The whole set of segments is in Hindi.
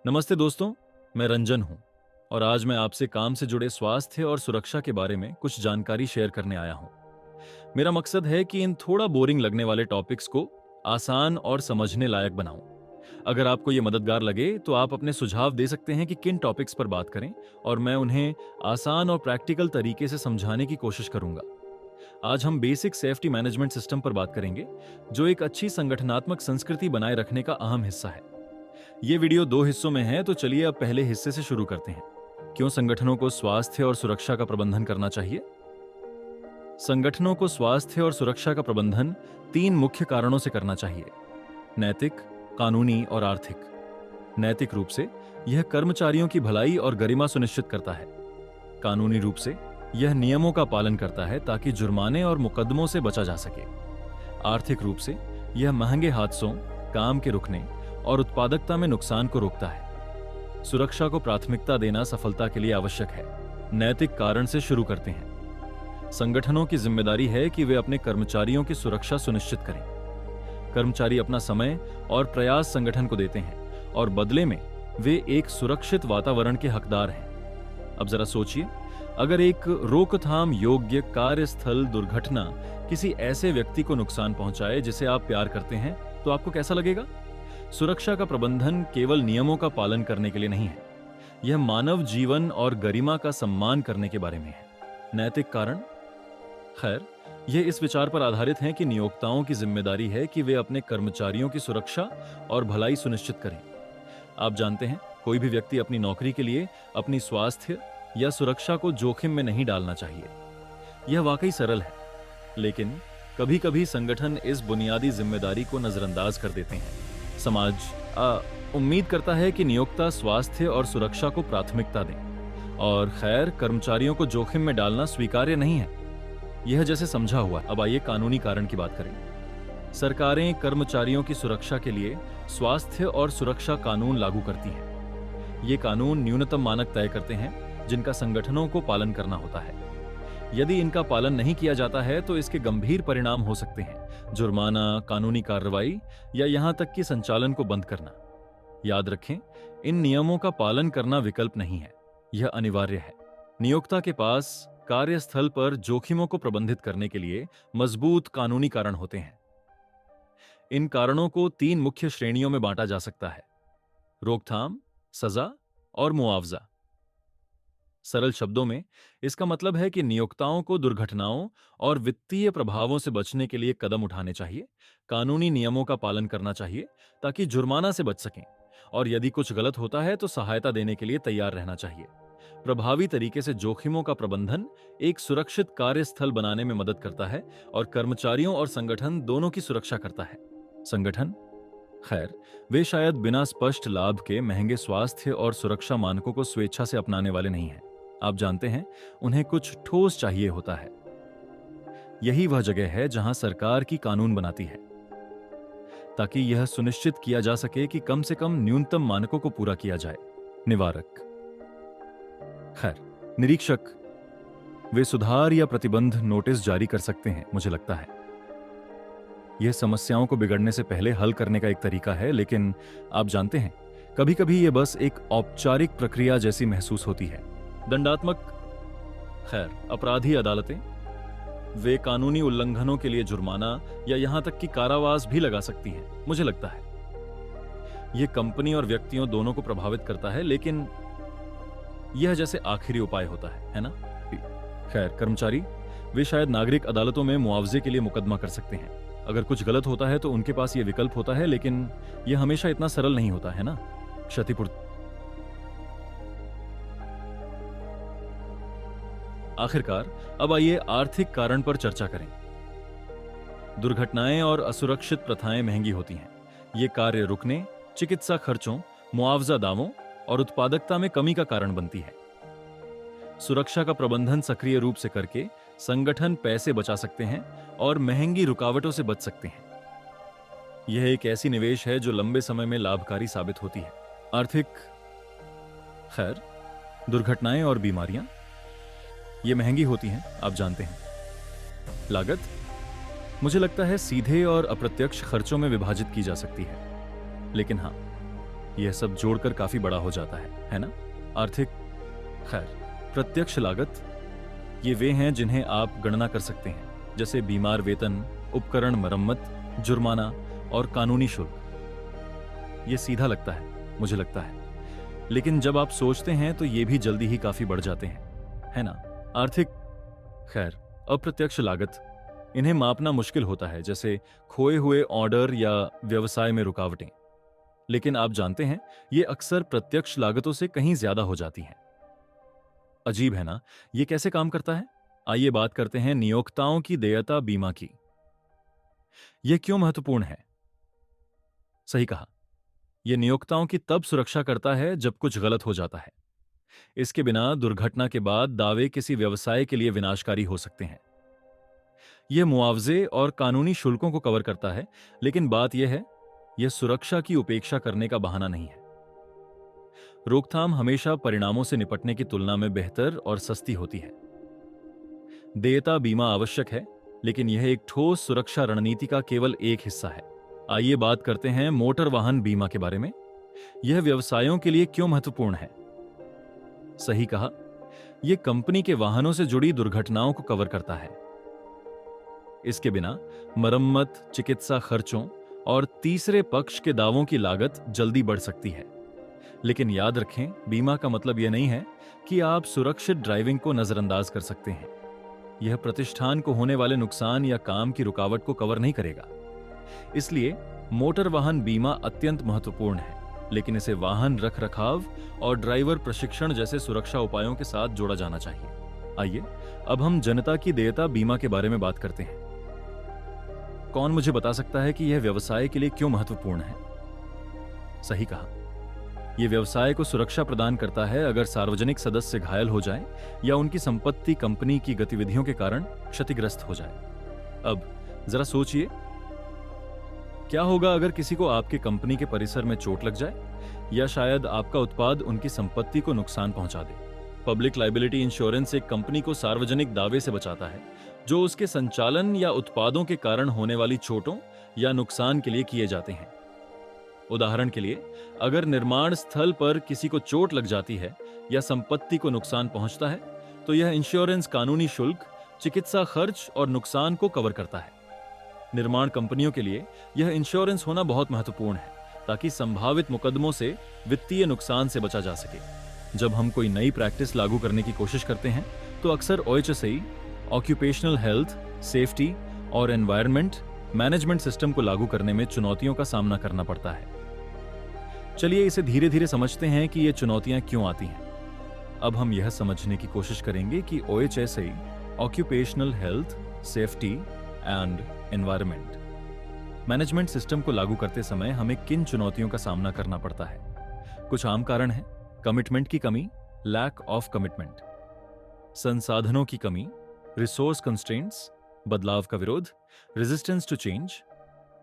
नमस्ते दोस्तों, मैं रंजन हूं और आज मैं आपसे काम से जुड़े स्वास्थ्य और सुरक्षा के बारे में कुछ जानकारी शेयर करने आया हूं। मेरा मकसद है कि इन थोड़ा बोरिंग लगने वाले टॉपिक्स को आसान और समझने लायक बनाऊं। अगर आपको ये मददगार लगे तो आप अपने सुझाव दे सकते हैं कि किन टॉपिक्स पर बात करें और मैं उन्हें आसान और प्रैक्टिकल तरीके से समझाने की कोशिश करूंगा। आज हम बेसिक सेफ्टी मैनेजमेंट सिस्टम पर बात करेंगे, जो एक अच्छी संगठनात्मक संस्कृति बनाए रखने का अहम हिस्सा है। ये वीडियो दो हिस्सों में है, तो चलिए अब पहले हिस्से से शुरू करते हैं। क्यों संगठनों को स्वास्थ्य और सुरक्षा का प्रबंधन करना चाहिए? संगठनों को स्वास्थ्य और सुरक्षा का प्रबंधन तीन मुख्य कारणों से करना चाहिए: नैतिक, कानूनी और आर्थिक। नैतिक रूप से यह कर्मचारियों की भलाई और गरिमा सुनिश्चित करता है। कानूनी रूप से यह नियमों का पालन करता है ताकि जुर्माने और मुकदमों से बचा जा सके। आर्थिक रूप से यह महंगे हादसों, काम के रुकने और उत्पादकता में नुकसान को रोकता है। सुरक्षा को प्राथमिकता देना सफलता के लिए आवश्यक है। नैतिक कारण से शुरू करते हैं। संगठनों की जिम्मेदारी है कि वे अपने कर्मचारियों की सुरक्षा सुनिश्चित करें। कर्मचारी अपना समय और प्रयास संगठन को देते हैं और बदले में वे एक सुरक्षित वातावरण के हकदार हैं। अब जरा सोचिए, अगर एक रोकथाम योग्य कार्यस्थल दुर्घटना किसी ऐसे व्यक्ति को नुकसान पहुंचाए जिसे आप प्यार करते हैं, तो आपको कैसा लगेगा? सुरक्षा का प्रबंधन केवल नियमों का पालन करने के लिए नहीं है, यह मानव जीवन और गरिमा का सम्मान करने के बारे में है। नैतिक कारण, खैर, यह इस विचार पर आधारित है कि नियोक्ताओं की जिम्मेदारी है कि वे अपने कर्मचारियों की सुरक्षा और भलाई सुनिश्चित करें। आप जानते हैं, कोई भी व्यक्ति अपनी नौकरी के लिए अपनी स्वास्थ्य या सुरक्षा को जोखिम में नहीं डालना चाहिए। यह वाकई सरल है, लेकिन कभी-कभी संगठन इस बुनियादी जिम्मेदारी को नजरअंदाज कर देते हैं। समाज उम्मीद करता है कि नियोक्ता स्वास्थ्य और सुरक्षा को प्राथमिकता दें, और खैर, कर्मचारियों को जोखिम में डालना स्वीकार्य नहीं है। यह जैसे समझा हुआ। अब आइए कानूनी कारण की बात करें। सरकारें कर्मचारियों की सुरक्षा के लिए स्वास्थ्य और सुरक्षा कानून लागू करती हैं। ये कानून न्यूनतम मानक तय करते हैं जिनका संगठनों को पालन करना होता है। यदि इनका पालन नहीं किया जाता है तो इसके गंभीर परिणाम हो सकते हैं: जुर्माना, कानूनी कार्रवाई या यहां तक कि संचालन को बंद करना। याद रखें, इन नियमों का पालन करना विकल्प नहीं है, यह अनिवार्य है। नियोक्ता के पास कार्यस्थल पर जोखिमों को प्रबंधित करने के लिए मजबूत कानूनी कारण होते हैं। इन कारणों को तीन मुख्य श्रेणियों में बांटा जा सकता है: रोकथाम, सजा और मुआवजा। सरल शब्दों में इसका मतलब है कि नियोक्ताओं को दुर्घटनाओं और वित्तीय प्रभावों से बचने के लिए कदम उठाने चाहिए, कानूनी नियमों का पालन करना चाहिए ताकि जुर्माना से बच सकें, और यदि कुछ गलत होता है तो सहायता देने के लिए तैयार रहना चाहिए। प्रभावी तरीके से जोखिमों का प्रबंधन एक सुरक्षित कार्यस्थल बनाने में मदद करता है और कर्मचारियों और संगठन दोनों की सुरक्षा करता है। संगठन, खैर, वे शायद बिना स्पष्ट लाभ के महंगे स्वास्थ्य और सुरक्षा मानकों को स्वेच्छा से अपनाने वाले नहीं हैं। आप जानते हैं, उन्हें कुछ ठोस चाहिए होता है। यही वह जगह है जहां सरकार की कानून बनाती है ताकि यह सुनिश्चित किया जा सके कि कम से कम न्यूनतम मानकों को पूरा किया जाए। निवारक, खैर, निरीक्षक, वे सुधार या प्रतिबंध नोटिस जारी कर सकते हैं। मुझे लगता है यह समस्याओं को बिगड़ने से पहले हल करने का एक तरीका है, लेकिन आप जानते हैं, कभी-कभी यह बस एक औपचारिक प्रक्रिया जैसी महसूस होती है। दंडात्मक, खैर, अपराधी अदालतें, वे कानूनी उल्लंघनों के लिए जुर्माना या यहां तक कि कारावास भी लगा सकती हैं। मुझे लगता है यह कंपनी और व्यक्तियों दोनों को प्रभावित करता है, लेकिन यह जैसे आखिरी उपाय होता है ना? खैर, कर्मचारी, वे शायद नागरिक अदालतों में मुआवजे के लिए मुकदमा कर सकते हैं। अगर कुछ गलत होता है तो उनके पास यह विकल्प होता है, लेकिन यह हमेशा इतना सरल नहीं होता है ना? क्षतिपूर्ति। आखिरकार, अब आइए आर्थिक कारण पर चर्चा करें। दुर्घटनाएं और असुरक्षित प्रथाएं महंगी होती हैं। ये कार्य रुकने, चिकित्सा खर्चों, मुआवजा दावों और उत्पादकता में कमी का कारण बनती है। सुरक्षा का प्रबंधन सक्रिय रूप से करके संगठन पैसे बचा सकते हैं और महंगी रुकावटों से बच सकते हैं। यह एक ऐसी निवेश है जो लंबे समय में लाभकारी साबित होती है। आर्थिक, खैर, दुर्घटनाएं और बीमारियां, ये महंगी होती हैं, आप जानते हैं। लागत, मुझे लगता है, सीधे और अप्रत्यक्ष खर्चों में विभाजित की जा सकती है। लेकिन हाँ, यह सब जोड़कर काफी बड़ा हो जाता है ना? आर्थिक खैर, प्रत्यक्ष लागत ये वे हैं जिन्हें आप गणना कर सकते हैं, जैसे बीमार वेतन, उपकरण मरम्मत, जुर्माना और कानूनी शुल्क। ये सीधा लगता है, मुझे लगता है, लेकिन जब आप सोचते हैं तो ये भी जल्दी ही काफी बढ़ जाते हैं, है ना? आर्थिक खैर, अप्रत्यक्ष लागत, इन्हें मापना मुश्किल होता है, जैसे खोए हुए ऑर्डर या व्यवसाय में रुकावटें। लेकिन आप जानते हैं, ये अक्सर प्रत्यक्ष लागतों से कहीं ज्यादा हो जाती हैं। अजीब है ना? ये कैसे काम करता है? आइए बात करते हैं नियोक्ताओं की देयता बीमा की। यह क्यों महत्वपूर्ण है? सही कहा, यह नियोक्ताओं की तब सुरक्षा करता है जब कुछ गलत हो जाता है। इसके बिना दुर्घटना के बाद दावे किसी व्यवसाय के लिए विनाशकारी हो सकते हैं। यह मुआवजे और कानूनी शुल्कों को कवर करता है, लेकिन बात यह है, यह सुरक्षा की उपेक्षा करने का बहाना नहीं है। रोकथाम हमेशा परिणामों से निपटने की तुलना में बेहतर और सस्ती होती है। देयता बीमा आवश्यक है, लेकिन यह एक ठोस सुरक्षा रणनीति का केवल एक हिस्सा है। आइए बात करते हैं मोटर वाहन बीमा के बारे में। यह व्यवसायों के लिए क्यों महत्वपूर्ण है? सही कहा, यह कंपनी के वाहनों से जुड़ी दुर्घटनाओं को कवर करता है। इसके बिना मरम्मत, चिकित्सा खर्चों और तीसरे पक्ष के दावों की लागत जल्दी बढ़ सकती है। लेकिन याद रखें, बीमा का मतलब यह नहीं है कि आप सुरक्षित ड्राइविंग को नजरअंदाज कर सकते हैं। यह प्रतिष्ठान को होने वाले नुकसान या काम की रुकावट को कवर नहीं करेगा। इसलिए मोटर वाहन बीमा अत्यंत महत्वपूर्ण है, लेकिन इसे वाहन रखरखाव और ड्राइवर प्रशिक्षण जैसे सुरक्षा उपायों के साथ जोड़ा जाना चाहिए। आइए अब हम जनता की देयता बीमा के बारे में बात करते हैं। कौन मुझे बता सकता है कि यह व्यवसाय के लिए क्यों महत्वपूर्ण है? सही कहा, यह व्यवसाय को सुरक्षा प्रदान करता है अगर सार्वजनिक सदस्य घायल हो जाए या उनकी संपत्ति कंपनी की गतिविधियों के कारण क्षतिग्रस्त हो जाए। अब जरा सोचिए, क्या होगा अगर किसी को आपके कंपनी के परिसर में चोट लग जाए या शायद आपका उत्पाद उनकी संपत्ति को नुकसान पहुंचा दे? पब्लिक लायबिलिटी इंश्योरेंस एक कंपनी को सार्वजनिक दावे से बचाता है, जो उसके संचालन या उत्पादों के कारण होने वाली चोटों या नुकसान के लिए किए जाते हैं। उदाहरण के लिए, अगर निर्माण स्थल पर किसी को चोट लग जाती है या संपत्ति को नुकसान पहुंचता है, तो यह इंश्योरेंस कानूनी शुल्क, चिकित्सा खर्च और नुकसान को कवर करता है। निर्माण कंपनियों के लिए यह इंश्योरेंस होना बहुत महत्वपूर्ण है, ताकि संभावित मुकदमों से वित्तीय नुकसान से बचा जा सके। जब हम कोई नई प्रैक्टिस लागू करने की कोशिश करते हैं, तो अक्सर OHSAE, ऑक्यूपेशनल हेल्थ, सेफ्टी और एनवायरनमेंट मैनेजमेंट सिस्टम को लागू करने में चुनौतियों का सामना करना पड़ता है। चलिए इसे धीरे धीरे समझते हैं कि ये चुनौतियां क्यों आती हैं। अब हम यह समझने की कोशिश करेंगे कि OHSAE, occupational health, safety and environment management system को लागू करते समय हमें किन चुनौतियों का सामना करना पड़ता है। कुछ आम कारण हैं: कमिटमेंट की कमी, लैक ऑफ कमिटमेंट; संसाधनों की कमी, रिसोर्स कंस्ट्रेंट्स; बदलाव का विरोध, रेजिस्टेंस टू चेंज;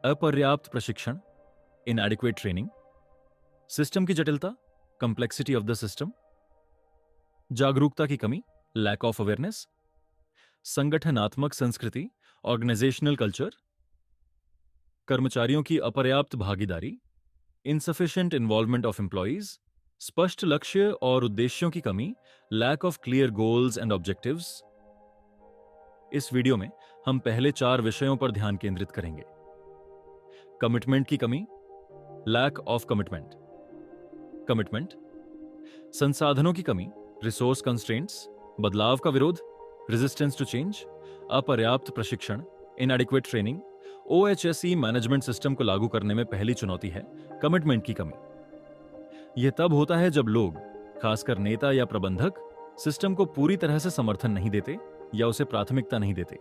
अपर्याप्त प्रशिक्षण, इनएडिक्वेट ट्रेनिंग; सिस्टम की जटिलता, कंप्लेक्सिटी ऑफ द सिस्टम; जागरूकता की कमी, लैक ऑफ अवेयरनेस; संगठनात्मक संस्कृति, ऑर्गेनाइजेशनल कल्चर; कर्मचारियों की अपर्याप्त भागीदारी, इनसफिशिएंट इन्वॉल्वमेंट ऑफ एम्प्लॉइज; स्पष्ट लक्ष्य और उद्देश्यों की कमी, lack of clear goals and objectives. इस वीडियो में हम पहले 4 विषयों पर ध्यान केंद्रित करेंगे। कमिटमेंट की कमी, लैक ऑफ कमिटमेंट; कमिटमेंट, संसाधनों की कमी, रिसोर्स कंस्ट्रेंट्स; बदलाव का विरोध, रेजिस्टेंस टू चेंज; अपर्याप्त प्रशिक्षण, इनएडिक्वेट ट्रेनिंग। OHSAE मैनेजमेंट सिस्टम को लागू करने में पहली चुनौती है कमिटमेंट की कमी। यह तब होता है जब लोग, खासकर नेता या प्रबंधक, सिस्टम को पूरी तरह से समर्थन नहीं देते या उसे प्राथमिकता नहीं देते।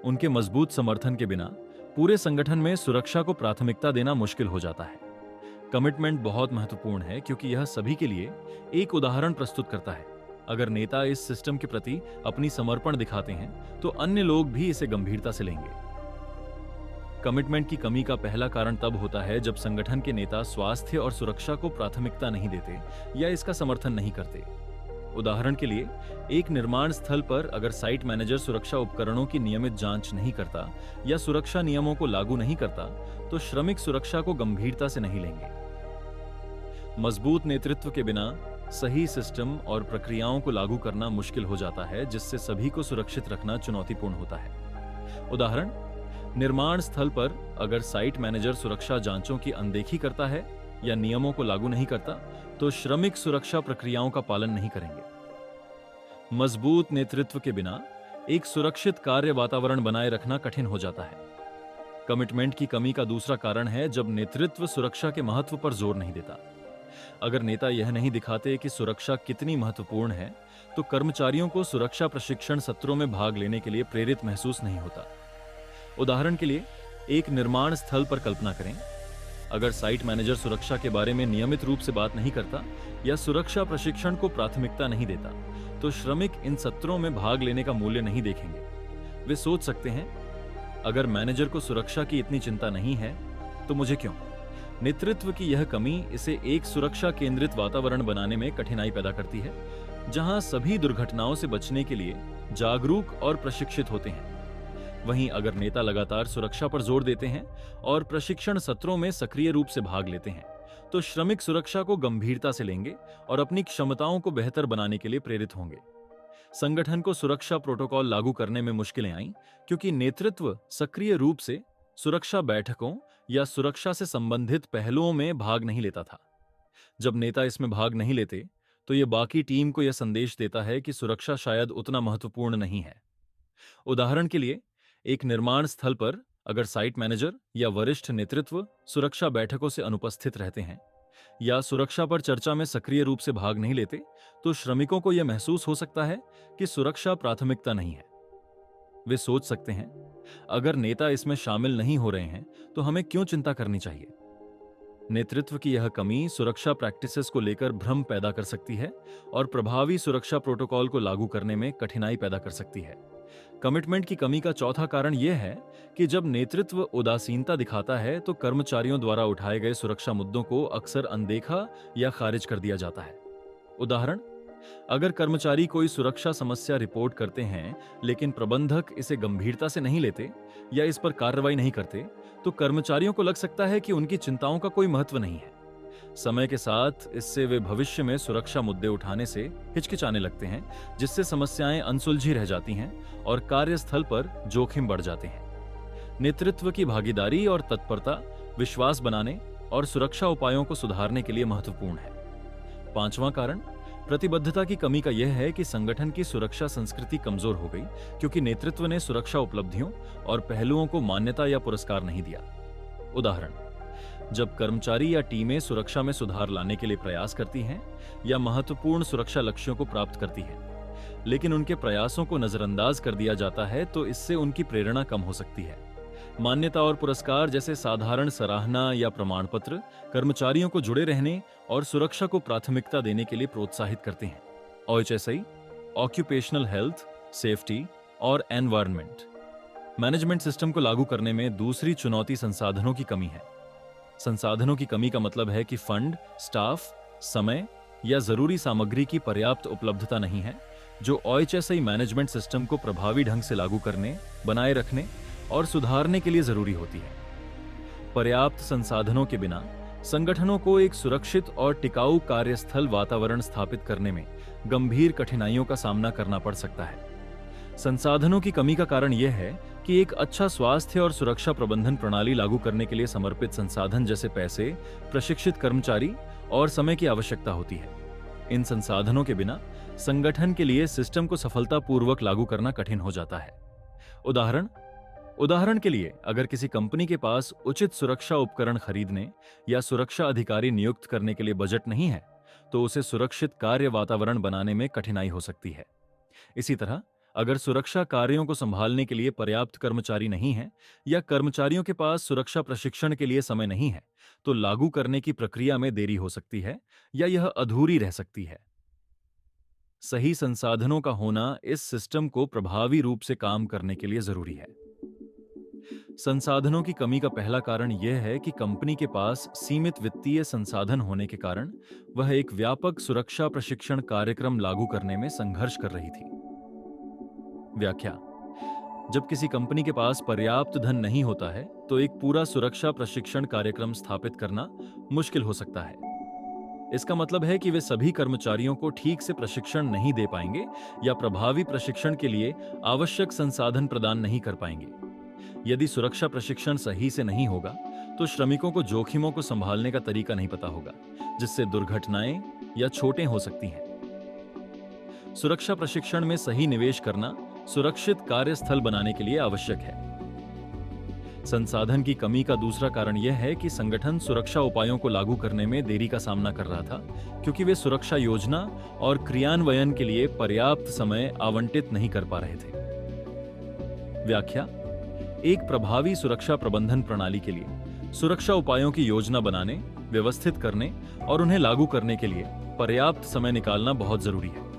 उनके मजबूत समर्थन के बिना पूरे संगठन में सुरक्षा को प्राथमिकता देना मुश्किल हो जाता है। कमिटमेंट बहुत महत्वपूर्ण है क्योंकि यह सभी के लिए एक उदाहरण प्रस्तुत करता है। अगर नेता इस सिस्टम के प्रति अपनी समर्पण दिखाते हैं, तो अन्य लोग भी इसे गंभीरता से लेंगे। कमिटमेंट की कमी का पहला कारण तब होता है जब संगठन के नेता स्वास्थ्य और सुरक्षा को प्राथमिकता नहीं देते या इसका समर्थन नहीं करते। उदाहरण के लिए, एक निर्माण स्थल पर अगर साइट मैनेजर सुरक्षा उपकरणों की नियमित जांच नहीं करता या सुरक्षा नियमों को लागू नहीं करता, तो श्रमिक सुरक्षा को गंभीरता से नहीं लेंगे। मजबूत नेतृत्व के बिना सही सिस्टम और प्रक्रियाओं को लागू करना मुश्किल हो जाता है, जिससे सभी को सुरक्षित रखना चुनौतीपूर्ण होता है। उदाहरण, निर्माण स्थल पर अगर साइट मैनेजर सुरक्षा जांचों की अनदेखी करता है या नियमों को लागू नहीं करता, तो श्रमिक सुरक्षा प्रक्रियाओं का पालन नहीं करेंगे। मजबूत नेतृत्व के बिना एक सुरक्षित कार्य वातावरण बनाए रखना कठिन हो जाता है। कमिटमेंट की कमी का दूसरा कारण है जब नेतृत्व सुरक्षा के महत्व पर जोर नहीं देता। अगर नेता यह नहीं दिखाते कि सुरक्षा कितनी महत्वपूर्ण है, तो कर्मचारियों को सुरक्षा प्रशिक्षण सत्रों में भाग लेने के लिए प्रेरित महसूस नहीं होता। उदाहरण के लिए, एक निर्माण स्थल पर कल्पना करें, अगर साइट मैनेजर सुरक्षा के बारे में नियमित रूप से बात नहीं करता या सुरक्षा प्रशिक्षण को प्राथमिकता नहीं देता, तो श्रमिक इन सत्रों में भाग लेने का मूल्य नहीं देखेंगे। वे सोच सकते हैं, अगर मैनेजर को सुरक्षा की इतनी चिंता नहीं है तो मुझे क्यों। नेतृत्व की यह कमी इसे एक सुरक्षा केंद्रित वातावरण बनाने में कठिनाई पैदा करती है, जहां सभी दुर्घटनाओं से बचने के लिए जागरूक और प्रशिक्षित होते हैं। वहीं अगर नेता लगातार सुरक्षा पर जोर देते हैं और प्रशिक्षण सत्रों में सक्रिय रूप से भाग लेते हैं, तो श्रमिक सुरक्षा को गंभीरता से लेंगे और अपनी क्षमताओं को बेहतर बनाने के लिए प्रेरित होंगे। संगठन को सुरक्षा प्रोटोकॉल लागू करने में मुश्किलें आईं क्योंकि नेतृत्व सक्रिय रूप से सुरक्षा बैठकों या सुरक्षा से संबंधित पहलुओं में भाग नहीं लेता था। जब नेता इसमें भाग नहीं लेते, तो यह बाकी टीम को यह संदेश देता है कि सुरक्षा शायद उतना महत्वपूर्ण नहीं है। उदाहरण के लिए, एक निर्माण स्थल पर अगर साइट मैनेजर या वरिष्ठ नेतृत्व सुरक्षा बैठकों से अनुपस्थित रहते हैं या सुरक्षा पर चर्चा में सक्रिय रूप से भाग नहीं लेते, तो श्रमिकों को यह महसूस हो सकता है कि सुरक्षा प्राथमिकता नहीं है। वे सोच सकते हैं, अगर नेता इसमें शामिल नहीं हो रहे हैं तो हमें क्यों चिंता करनी चाहिए। नेतृत्व की यह कमी सुरक्षा प्रैक्टिसेस को लेकर भ्रम पैदा कर सकती है और प्रभावी सुरक्षा प्रोटोकॉल को लागू करने में कठिनाई पैदा कर सकती है। कमिटमेंट की कमी का चौथा कारण यह है कि जब नेतृत्व उदासीनता दिखाता है, तो कर्मचारियों द्वारा उठाए गए सुरक्षा मुद्दों को अक्सर अनदेखा या खारिज कर दिया जाता है। उदाहरण, अगर कर्मचारी कोई सुरक्षा समस्या रिपोर्ट करते हैं लेकिन प्रबंधक इसे गंभीरता से नहीं लेते या इस पर कार्रवाई नहीं करते, तो कर्मचारियों को लग सकता है कि उनकी चिंताओं का कोई महत्व नहीं है। समय के साथ इससे वे भविष्य में सुरक्षा मुद्दे उठाने से हिचकिचाने लगते हैं, जिससे समस्याएं अनसुलझी रह जाती हैं और कार्यस्थल पर जोखिम बढ़ जाते हैं। नेतृत्व की भागीदारी और तत्परता विश्वास बनाने और सुरक्षा उपायों को सुधारने के लिए महत्वपूर्ण है। पांचवां कारण प्रतिबद्धता की कमी का यह है कि संगठन की सुरक्षा संस्कृति कमजोर हो गई क्योंकि नेतृत्व ने सुरक्षा उपलब्धियों और पहलुओं को मान्यता या पुरस्कार नहीं दिया। उदाहरण, जब कर्मचारी या टीमें सुरक्षा में सुधार लाने के लिए प्रयास करती हैं या महत्वपूर्ण सुरक्षा लक्ष्यों को प्राप्त करती हैं, लेकिन उनके प्रयासों को नजरअंदाज कर दिया जाता है, तो इससे उनकी प्रेरणा कम हो सकती है। मान्यता और पुरस्कार जैसे साधारण सराहना या प्रमाण पत्र कर्मचारियों को जुड़े रहने और सुरक्षा को प्राथमिकता देने के लिए प्रोत्साहित करते हैं। OHSI, ऑक्यूपेशनल हेल्थ, सेफ्टी और एनवायरनमेंट मैनेजमेंट सिस्टम को लागू करने में दूसरी चुनौती संसाधनों की कमी है। संसाधनों की कमी का मतलब है कि फंड, स्टाफ, समय या जरूरी सामग्री की पर्याप्त उपलब्धता नहीं है, जो OHSI मैनेजमेंट सिस्टम को प्रभावी ढंग से लागू करने, बनाए रखने और सुधारने के लिए जरूरी होती है। पर्याप्त संसाधनों के बिना संगठनों को एक सुरक्षित और टिकाऊ कार्यस्थल वातावरण स्थापित करने में गंभीर कठिनाइयों का सामना करना पड़ सकता है। संसाधनों की कमी का कारण यह है कि एक अच्छा स्वास्थ्य और सुरक्षा प्रबंधन प्रणाली लागू करने के लिए समर्पित संसाधन जैसे पैसे, प्रशिक्षित कर्मचारी और समय की आवश्यकता होती है। इन संसाधनों के बिना संगठन के लिए सिस्टम को सफलतापूर्वक लागू करना कठिन हो जाता है। उदाहरण के लिए, अगर किसी कंपनी के पास उचित सुरक्षा उपकरण खरीदने या सुरक्षा अधिकारी नियुक्त करने के लिए बजट नहीं है, तो उसे सुरक्षित कार्य वातावरण बनाने में कठिनाई हो सकती है। इसी तरह, अगर सुरक्षा कार्यों को संभालने के लिए पर्याप्त कर्मचारी नहीं है या कर्मचारियों के पास सुरक्षा प्रशिक्षण के लिए समय नहीं है, तो लागू करने की प्रक्रिया में देरी हो सकती है या यह अधूरी रह सकती है। सही संसाधनों का होना इस सिस्टम को प्रभावी रूप से काम करने के लिए जरूरी है। संसाधनों की कमी का पहला कारण यह है कि कंपनी के पास सीमित वित्तीय संसाधन होने के कारण वह एक व्यापक सुरक्षा प्रशिक्षण कार्यक्रम लागू करने में संघर्ष कर रही थी। व्याख्या: जब किसी कंपनी के पास पर्याप्त धन नहीं होता है, तो एक पूरा सुरक्षा प्रशिक्षण कार्यक्रम स्थापित करना मुश्किल हो सकता है। इसका मतलब है कि वे सभी कर्मचारियों को ठीक से प्रशिक्षण नहीं दे पाएंगे या प्रभावी प्रशिक्षण के लिए आवश्यक संसाधन प्रदान नहीं कर पाएंगे। यदि सुरक्षा प्रशिक्षण सही से नहीं होगा तो श्रमिकों को जोखिमों को संभालने का तरीका नहीं पता होगा, जिससे दुर्घटनाएं या चोटें हो सकती हैं। सुरक्षा प्रशिक्षण में सही निवेश करना सुरक्षित कार्यस्थल बनाने के लिए आवश्यक है। संसाधन की कमी का दूसरा कारण यह है कि संगठन सुरक्षा उपायों को लागू करने में देरी का सामना कर रहा था, क्योंकि वे सुरक्षा योजना और क्रियान्वयन के लिए पर्याप्त समय आवंटित नहीं कर पा रहे थे। व्याख्या: एक प्रभावी सुरक्षा प्रबंधन प्रणाली के लिए सुरक्षा उपायों की योजना बनाने, व्यवस्थित करने और उन्हें लागू करने के लिए पर्याप्त समय निकालना बहुत जरूरी है।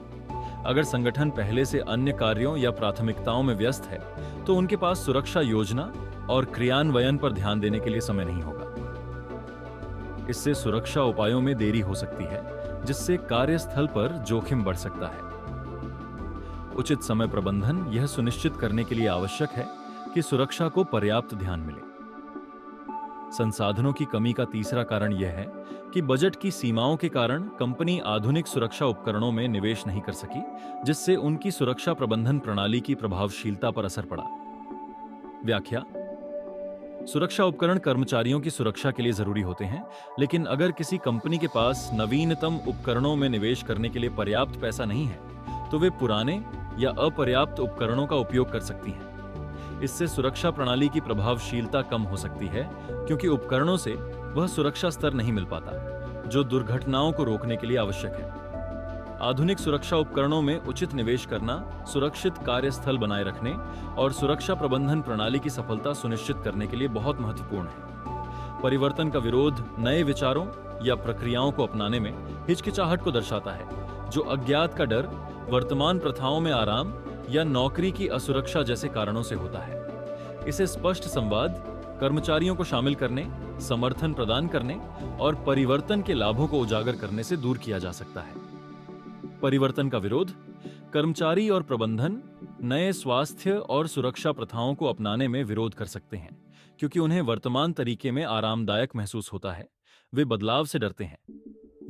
अगर संगठन पहले से अन्य कार्यों या प्राथमिकताओं में व्यस्त है तो उनके पास सुरक्षा योजना और क्रियान्वयन पर ध्यान देने के लिए समय नहीं होगा। इससे सुरक्षा उपायों में देरी हो सकती है, जिससे कार्यस्थल पर जोखिम बढ़ सकता है। उचित समय प्रबंधन यह सुनिश्चित करने के लिए आवश्यक है कि सुरक्षा को पर्याप्त ध्यान मिले। संसाधनों की कमी का तीसरा कारण यह है कि बजट की सीमाओं के कारण कंपनी आधुनिक सुरक्षा उपकरणों में निवेश नहीं कर सकी, जिससे उनकी सुरक्षा प्रबंधन प्रणाली की प्रभावशीलता पर असर पड़ा। व्याख्या: सुरक्षा उपकरण कर्मचारियों की सुरक्षा के लिए जरूरी होते हैं, लेकिन अगर किसी कंपनी के पास नवीनतम उपकरणों में निवेश करने के लिए पर्याप्त पैसा नहीं है, तो वे पुराने या अपर्याप्त उपकरणों का उपयोग कर सकती हैं। इससे सुरक्षा प्रणाली की प्रभावशीलता कम हो सकती है, क्योंकि उपकरणों से वह सुरक्षा स्तर नहीं मिल पाता जो दुर्घटनाओं को रोकने के लिए आवश्यक है। आधुनिक सुरक्षा उपकरणों में उचित निवेश करना सुरक्षित कार्यस्थल बनाए रखने और सुरक्षा प्रबंधन प्रणाली की सफलता सुनिश्चित करने के लिए बहुत महत्वपूर्ण है। परिवर्तन का विरोध नए विचारों या प्रक्रियाओं को अपनाने में हिचकिचाहट को दर्शाता है, जो अज्ञात का डर, वर्तमान प्रथाओं में आराम या नौकरी की असुरक्षा जैसे कारणों से होता है। इसे स्पष्ट संवाद, कर्मचारियों को शामिल करने, समर्थन प्रदान करने और परिवर्तन के लाभों को उजागर करने से दूर किया जा सकता है। परिवर्तन का विरोध: कर्मचारी और प्रबंधन नए स्वास्थ्य और सुरक्षा प्रथाओं को अपनाने में विरोध कर सकते हैं, क्योंकि उन्हें वर्तमान तरीके में आरामदायक महसूस होता है। वे बदलाव से डरते हैं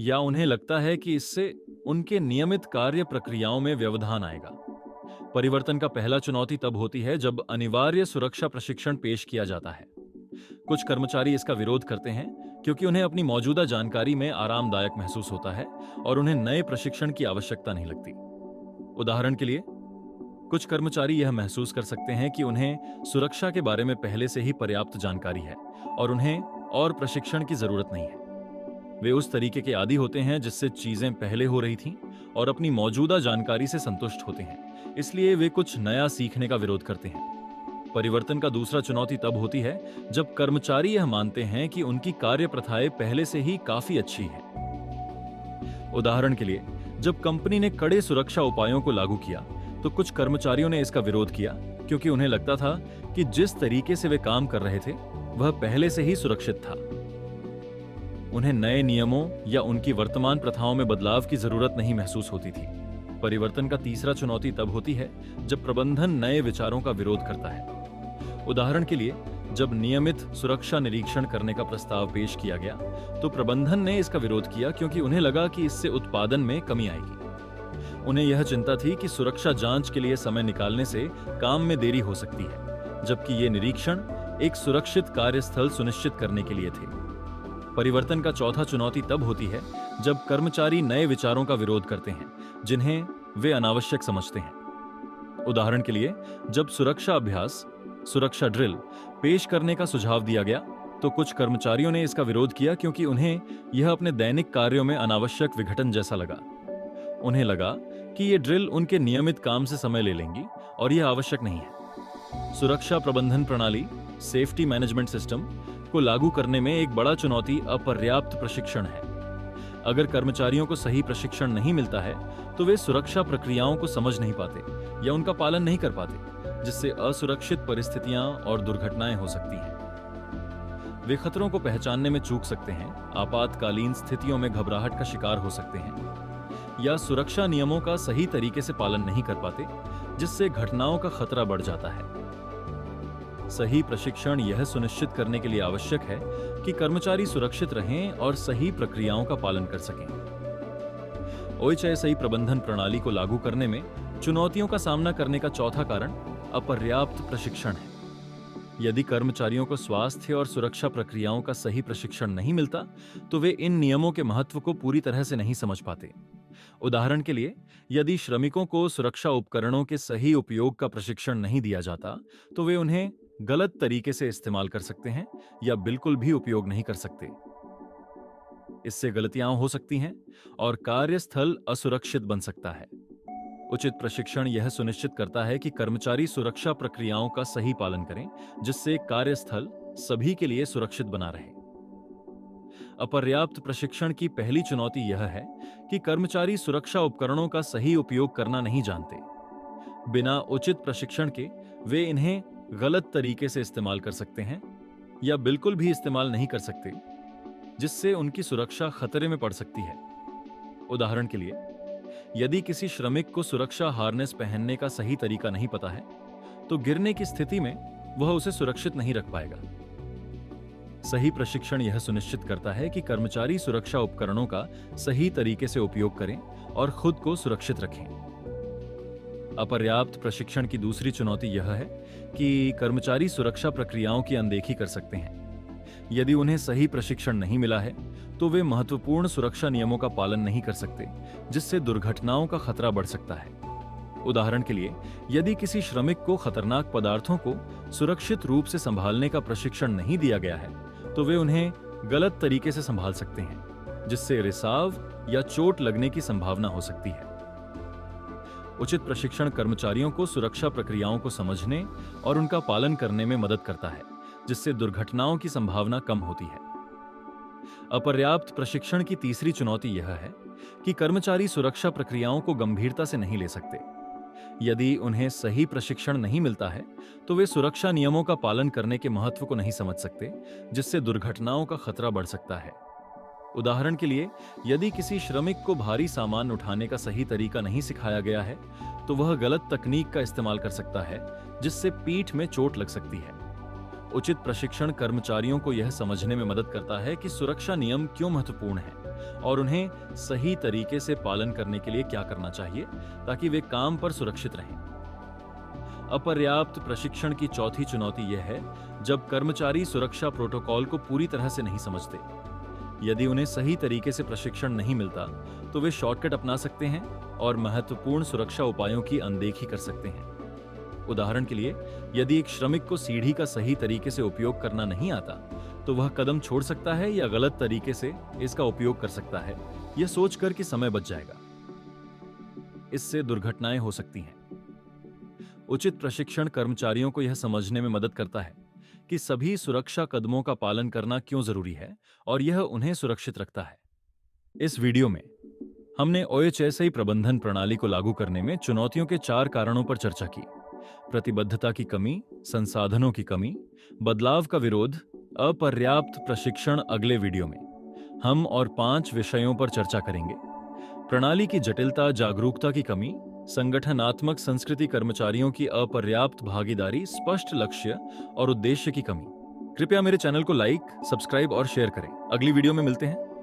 या उन्हें लगता है कि इससे उनके नियमित कार्य प्रक्रियाओं में व्यवधान आएगा। परिवर्तन का पहला चुनौती तब होती है जब अनिवार्य सुरक्षा प्रशिक्षण पेश किया जाता है। कुछ कर्मचारी इसका विरोध करते हैं क्योंकि उन्हें अपनी मौजूदा जानकारी में आरामदायक महसूस होता है और उन्हें नए प्रशिक्षण की आवश्यकता नहीं लगती। उदाहरण के लिए, कुछ कर्मचारी यह महसूस कर सकते हैं कि उन्हें सुरक्षा के बारे में पहले से ही पर्याप्त जानकारी है और उन्हें और प्रशिक्षण की जरूरत नहीं है। वे उस तरीके के आदी होते हैं जिससे चीजें पहले हो रही थीं और अपनी मौजूदा जानकारी से संतुष्ट होते हैं, इसलिए वे कुछ नया सीखने का विरोध करते हैं। परिवर्तन का दूसरा चुनौती तब होती है जब कर्मचारी यह मानते हैं कि उनकी कार्य प्रथाएं पहले से ही काफी अच्छी हैं। उदाहरण के लिए, जब कंपनी ने कड़े सुरक्षा उपायों को लागू किया तो कुछ कर्मचारियों ने इसका विरोध किया, क्योंकि उन्हें लगता था कि जिस तरीके से वे काम कर रहे थे वह पहले से ही सुरक्षित था। उन्हें नए नियमों या उनकी वर्तमान प्रथाओं में बदलाव की जरूरत नहीं महसूस होती थी। परिवर्तन का तीसरा चुनौती तब होती है जब प्रबंधन नए विचारों का विरोध करता है। उदाहरण के लिए, जब नियमित सुरक्षा निरीक्षण करने का प्रस्ताव पेश किया गया तो प्रबंधन ने इसका विरोध किया, क्योंकि उन्हें लगा कि इससे उत्पादन में कमी आएगी। उन्हें यह चिंता थी कि सुरक्षा जांच के लिए समय निकालने से काम में देरी हो सकती है, जबकि ये निरीक्षण एक सुरक्षित कार्यस्थल सुनिश्चित करने के लिए थे। परिवर्तन का चौथा चुनौती तब होती है जब कर्मचारी नए विचारों का विरोध करते हैं जिन्हें वे अनावश्यक समझते हैं। उदाहरण के लिए, जब सुरक्षा अभ्यास, सुरक्षा ड्रिल पेश करने का सुझाव दिया गया तो कुछ कर्मचारियों ने इसका विरोध किया, क्योंकि उन्हें यह अपने दैनिक कार्यों में अनावश्यक विघटन जैसा लगा। उन्हें लगा कि ये ड्रिल उनके नियमित काम से समय ले लेंगी और यह आवश्यक नहीं है। सुरक्षा प्रबंधन प्रणाली, सेफ्टी मैनेजमेंट सिस्टम को लागू करने में एक बड़ा चुनौती अपर्याप्त प्रशिक्षण है। अगर कर्मचारियों को सही प्रशिक्षण नहीं मिलता है तो वे सुरक्षा प्रक्रियाओं को समझ नहीं पाते या उनका पालन नहीं कर पाते, जिससे असुरक्षित परिस्थितियां और दुर्घटनाएं हो सकती हैं। वे खतरों को पहचानने में चूक सकते हैं, आपातकालीन स्थितियों में घबराहट का शिकार हो सकते हैं या सुरक्षा नियमों का सही तरीके से पालन नहीं कर पाते, जिससे घटनाओं का खतरा बढ़ जाता है। सही प्रशिक्षण यह सुनिश्चित करने के लिए आवश्यक है कि कर्मचारी सुरक्षित रहें और सही प्रक्रियाओं का पालन कर सकें। OHSI प्रबंधन प्रणाली को लागू करने में चुनौतियों का सामना करने का चौथा कारण अपर्याप्त प्रशिक्षण है। यदि कर्मचारियों को स्वास्थ्य और सुरक्षा प्रक्रियाओं का सही प्रशिक्षण नहीं मिलता, तो वे इन नियमों के महत्व को पूरी तरह से नहीं समझ पाते। उदाहरण के लिए, यदि श्रमिकों को सुरक्षा उपकरणों के सही उपयोग का प्रशिक्षण नहीं दिया जाता, तो वे उन्हें गलत तरीके से इस्तेमाल कर सकते हैं या बिल्कुल भी उपयोग नहीं कर सकते। इससे गलतियां हो सकती हैं और कार्यस्थल असुरक्षित बन सकता है। उचित प्रशिक्षण यह सुनिश्चित करता है कि कर्मचारी सुरक्षा प्रक्रियाओं का सही पालन करें, जिससे कार्यस्थल सभी के लिए सुरक्षित बना रहे। अपर्याप्त प्रशिक्षण की पहली चुनौती यह है कि कर्मचारी सुरक्षा उपकरणों का सही उपयोग करना नहीं जानते। बिना उचित प्रशिक्षण के वे इन्हें गलत तरीके से इस्तेमाल कर सकते हैं या बिल्कुल भी इस्तेमाल नहीं कर सकते, जिससे उनकी सुरक्षा खतरे में पड़ सकती है। उदाहरण के लिए, यदि किसी श्रमिक को सुरक्षा हार्नेस पहनने का सही तरीका नहीं पता है, तो गिरने की स्थिति में वह उसे सुरक्षित नहीं रख पाएगा। सही प्रशिक्षण यह सुनिश्चित करता है कि कर्मचारी सुरक्षा उपकरणों का सही तरीके से उपयोग करें और खुद को सुरक्षित रखें। अपर्याप्त प्रशिक्षण की दूसरी चुनौती यह है कि कर्मचारी सुरक्षा प्रक्रियाओं की अनदेखी कर सकते हैं। यदि उन्हें सही प्रशिक्षण नहीं मिला है, तो वे महत्वपूर्ण सुरक्षा नियमों का पालन नहीं कर सकते, जिससे दुर्घटनाओं का खतरा बढ़ सकता है। उदाहरण के लिए, यदि किसी श्रमिक को खतरनाक पदार्थों को सुरक्षित रूप से संभालने का प्रशिक्षण नहीं दिया गया है, तो वे उन्हें गलत तरीके से संभाल सकते हैं, जिससे रिसाव या चोट लगने की संभावना हो सकती है। उचित प्रशिक्षण कर्मचारियों को सुरक्षा प्रक्रियाओं को समझने और उनका पालन करने में मदद करता है, जिससे दुर्घटनाओं की संभावना कम होती है। अपर्याप्त प्रशिक्षण की तीसरी चुनौती यह है कि कर्मचारी सुरक्षा प्रक्रियाओं को गंभीरता से नहीं ले सकते। यदि उन्हें सही प्रशिक्षण नहीं मिलता है, तो वे सुरक्षा नियमों का पालन करने के महत्व को नहीं समझ सकते, जिससे दुर्घटनाओं का खतरा बढ़ सकता है। उदाहरण के लिए, यदि किसी श्रमिक को भारी सामान उठाने का सही तरीका नहीं सिखाया गया है, तो वह गलत तकनीक का इस्तेमाल कर सकता है, जिससे पीठ में चोट लग सकती है। उचित प्रशिक्षण कर्मचारियों को यह समझने में मदद करता है कि सुरक्षा नियम क्यों महत्वपूर्ण हैं और उन्हें सही तरीके से पालन करने के लिए क्या करना चाहिए, ताकि वे काम पर सुरक्षित रहें। अपर्याप्त प्रशिक्षण की चौथी चुनौती यह है जब कर्मचारी सुरक्षा प्रोटोकॉल को पूरी तरह से नहीं समझते। यदि उन्हें सही तरीके से प्रशिक्षण नहीं मिलता, तो वे शॉर्टकट अपना सकते हैं और महत्वपूर्ण सुरक्षा उपायों की अनदेखी कर सकते हैं। उदाहरण के लिए, यदि एक श्रमिक को सीढ़ी का सही तरीके से उपयोग करना नहीं आता, तो वह कदम छोड़ सकता है या गलत तरीके से इसका उपयोग कर सकता है, यह सोचकर कि समय बच जाएगा। इससे दुर्घटनाएं हो सकती हैं। उचित प्रशिक्षण कर्मचारियों को यह समझने में मदद करता है कि सभी सुरक्षा कदमों का पालन करना क्यों जरूरी है और यह उन्हें सुरक्षित रखता है। इस वीडियो में हमने OHSI प्रबंधन प्रणाली को लागू करने में चुनौतियों के 4 कारणों पर चर्चा की। प्रतिबद्धता की कमी, संसाधनों की कमी, बदलाव का विरोध, अपर्याप्त प्रशिक्षण। अगले वीडियो में हम और 5 विषयों पर चर्चा करेंगे। प्रणाली की जटिलता, जागरूकता की कमी, संगठनात्मक संस्कृति, कर्मचारियों की अपर्याप्त भागीदारी, स्पष्ट लक्ष्य और उद्देश्य की कमी। कृपया मेरे चैनल को लाइक, सब्सक्राइब और शेयर करें। अगली वीडियो में मिलते हैं।